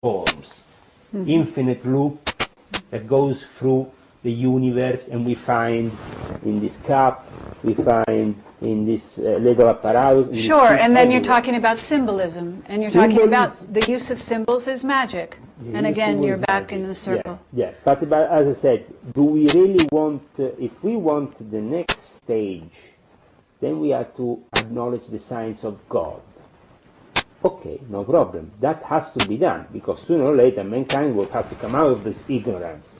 forms, infinite loop that goes through the universe, and we find in this cup, we find in this little apparatus. Sure, and then you're talking about symbolism, and you're talking about the use of symbols as magic. And again, you're back in the circle. Yeah. But as I said, do we really want, if we want the next stage, then we have to acknowledge the science of God. Okay, no problem. That has to be done, because sooner or later mankind will have to come out of this ignorance.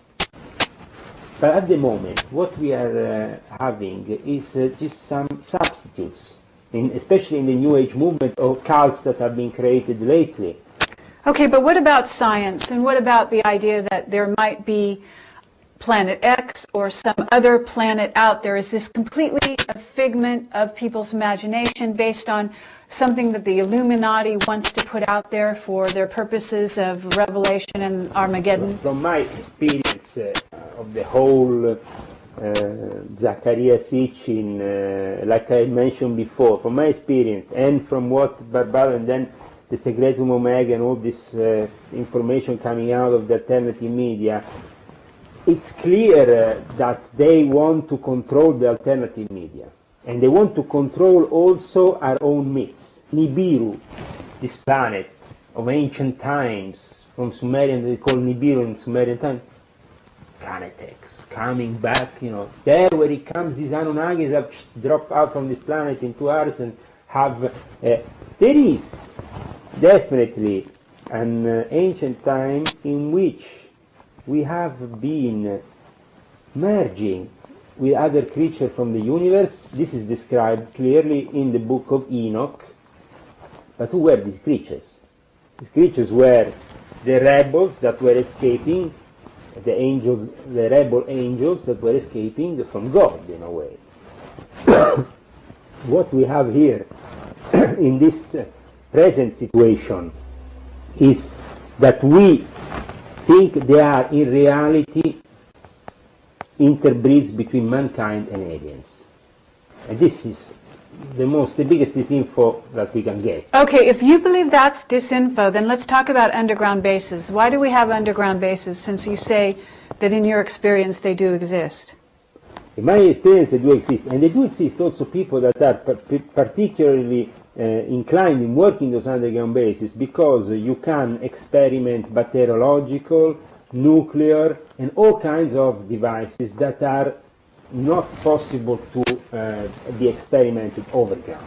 But at the moment, what we are having is just some substitutes, especially in the New Age movement, or cults that have been created lately. Okay, but what about science, and what about the idea that there might be Planet X or some other planet out there? Is this completely a figment of people's imagination based on something that the Illuminati wants to put out there for their purposes of revelation and Armageddon? From my experience of the whole Zaccaria teaching, like I mentioned before, from my experience and from what Barbaro and then the Secretum Omega and all this information coming out of the alternative media, it's clear that they want to control the alternative media. And they want to control also our own myths. Nibiru, this planet of ancient times, from Sumerian, they call Nibiru in Sumerian times, Planet X, coming back, there where it comes, these Anunnakis have dropped out from this planet into ours and have, there is definitely an ancient time in which we have been merging with other creatures from the universe. This is described clearly in the book of Enoch. But who were these creatures? These creatures were the rebels that were escaping, the rebel angels that were escaping from God, in a way. What we have here in this present situation is that we think they are in reality interbreeds between mankind and aliens. And this is the biggest disinfo that we can get. Okay, if you believe that's disinfo, then let's talk about underground bases. Why do we have underground bases, since you say that in your experience they do exist? In my experience they do exist, and they do exist also people that are particularly inclined in working those underground bases, because you can experiment bacteriological, nuclear, and all kinds of devices that are not possible to be experimented overground.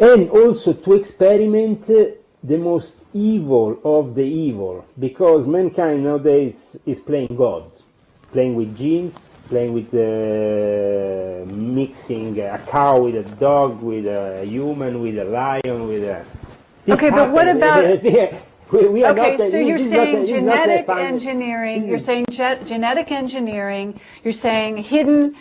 And also to experiment the most evil of the evil, because mankind nowadays is playing God, playing with genes, playing with mixing a cow with a dog, with a human, with a lion, with a... Okay, but what about... We are okay, not, so you're saying genetic engineering, you're saying genetic engineering, you're saying hidden,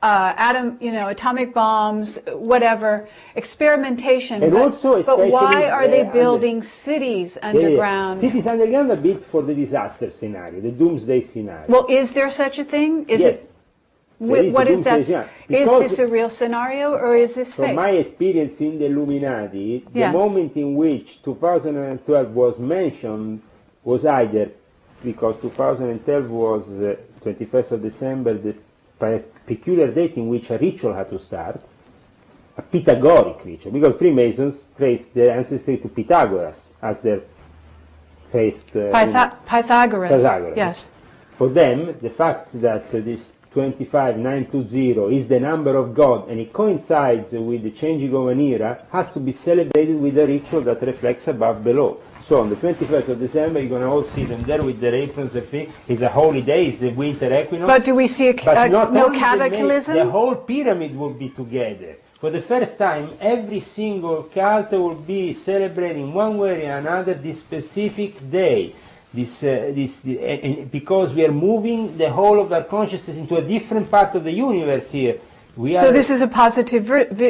atomic bombs, whatever, experimentation. And also, but why are they building cities underground? Cities underground a bit for the disaster scenario, the doomsday scenario. Well, is there such a thing? Yes. What is that? Is this a real scenario, or is this fake? From my experience in the Illuminati, yes, the moment in which 2012 was mentioned was either because 2012 was 21st of December, the peculiar date in which a ritual had to start, a Pythagorean ritual, because Freemasons traced their ancestry to Pythagoras as their first... Pythagoras, yes. For them, the fact that this 25920 is the number of God, and it coincides with the changing of an era, has to be celebrated with a ritual that reflects above below. So on the 21st of December, you're going to all see them there with their aprons, the thing. It's a holy day, it's the winter equinox. But do we see no cataclysm? The whole pyramid will be together. For the first time, every single cult will be celebrating one way or another this specific day. Because we are moving the whole of our consciousness into a different part of the universe here. So this is a positive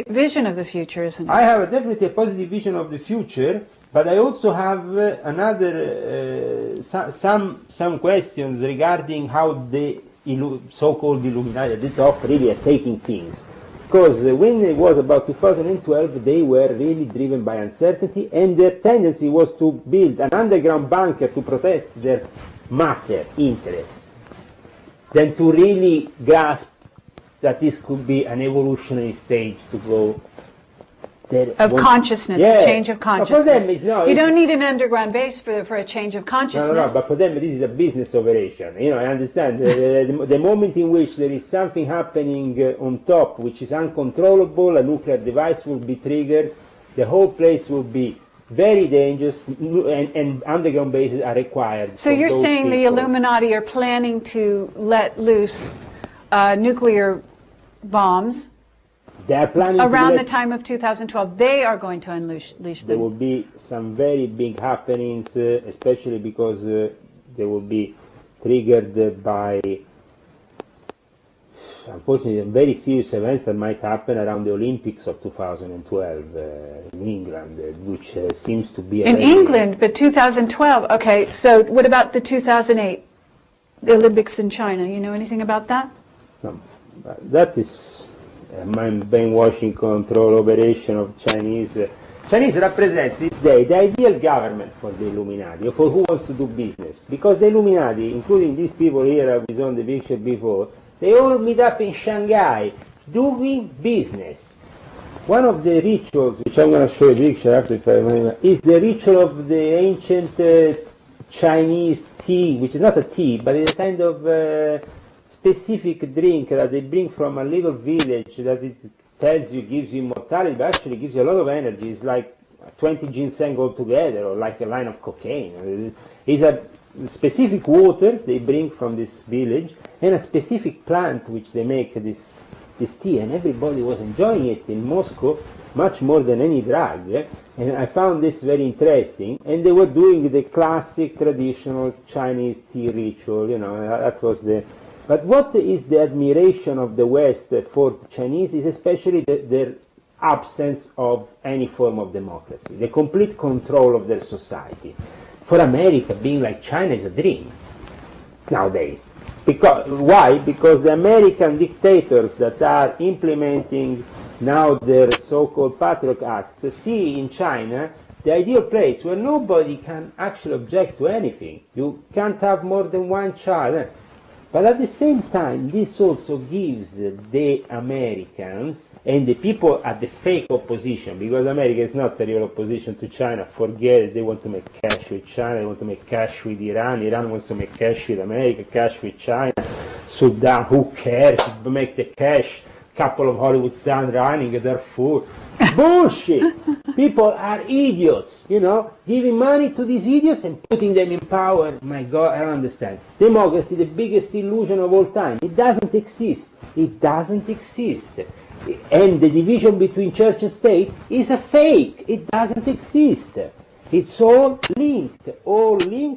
vision of the future, isn't it? I have definitely a positive vision of the future, but I also have another some questions regarding how the so-called Illuminati at the top really are taking things. because when it was about 2012, they were really driven by uncertainty, and their tendency was to build an underground bunker to protect their matter interests, than to really grasp that this could be an evolutionary stage to go of consciousness, yeah. a change of consciousness. For them, it's, no, you don't need an underground base for a change of consciousness. No, but for them this is a business operation. You know, I understand. The moment in which there is something happening on top which is uncontrollable, a nuclear device will be triggered, the whole place will be very dangerous, and underground bases are required. So you're saying the Illuminati are planning to let loose nuclear bombs they are planning around the time of 2012. They are going to unleash them. There will be some very big happenings, especially because they will be triggered by, unfortunately, very serious events that might happen around the Olympics of 2012 in England, which seems to be... In England, but 2012, okay, so what about the 2008 the Olympics in China? You know anything about that? No, that is mind brainwashing control operation of Chinese. Chinese represent this day the ideal government for the Illuminati, or for who wants to do business. Because the Illuminati, including these people here I was on the picture before, they all meet up in Shanghai doing business. One of the rituals, which I'm going to show you a picture after, if I remember, is the ritual of the ancient Chinese tea, which is not a tea, but it's a kind of specific drink that they bring from a little village that it tells you gives you immortality, but actually gives you a lot of energy. It's like 20 ginseng altogether, or like a line of cocaine. It's a specific water they bring from this village, and a specific plant which they make this tea, and everybody was enjoying it in Moscow much more than any drug. And I found this very interesting, and they were doing the classic traditional Chinese tea ritual, you know, that was the... But what is the admiration of the West for the Chinese is especially their absence of any form of democracy, the complete control of their society. For America, being like China is a dream nowadays. Why? Because the American dictators that are implementing now their so-called Patriot Act see in China the ideal place where nobody can actually object to anything. You can't have more than one child. But at the same time, this also gives the Americans and the people at the fake opposition, because America is not the real opposition to China, forget it, they want to make cash with China, they want to make cash with Iran, Iran wants to make cash with America, cash with China, Sudan, who cares, make the cash, couple of Hollywood stars running, Darfur. Bullshit! People are idiots, you know, giving money to these idiots and putting them in power. My God, I don't understand. Democracy, the biggest illusion of all time. It doesn't exist. It doesn't exist. And the division between church and state is a fake. It doesn't exist. It's all linked,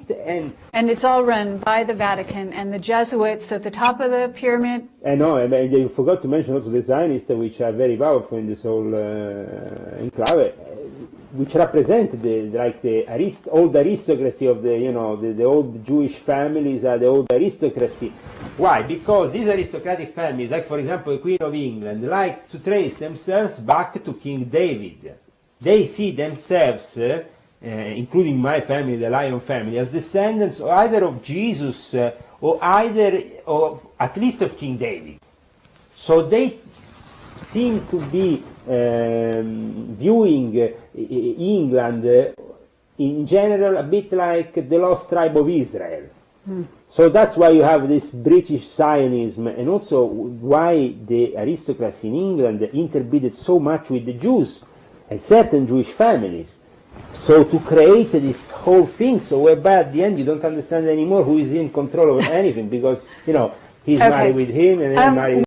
and it's all run by the Vatican and the Jesuits at the top of the pyramid. I know, and you forgot to mention also the Zionists, which are very powerful in this whole enclave, which represent the old aristocracy of the old Jewish families are the old aristocracy. Why? Because these aristocratic families, like for example the Queen of England, like to trace themselves back to King David. They see themselves, including my family, the Lyon family, as descendants either of Jesus or at least of King David. So they seem to be viewing England in general a bit like the lost tribe of Israel. So that's why you have this British Zionism, and also why the aristocracy in England interbreeded so much with the Jews and certain Jewish families. So to create this whole thing, so whereby at the end you don't understand anymore who is in control of anything, because, you know, he's married with him and then married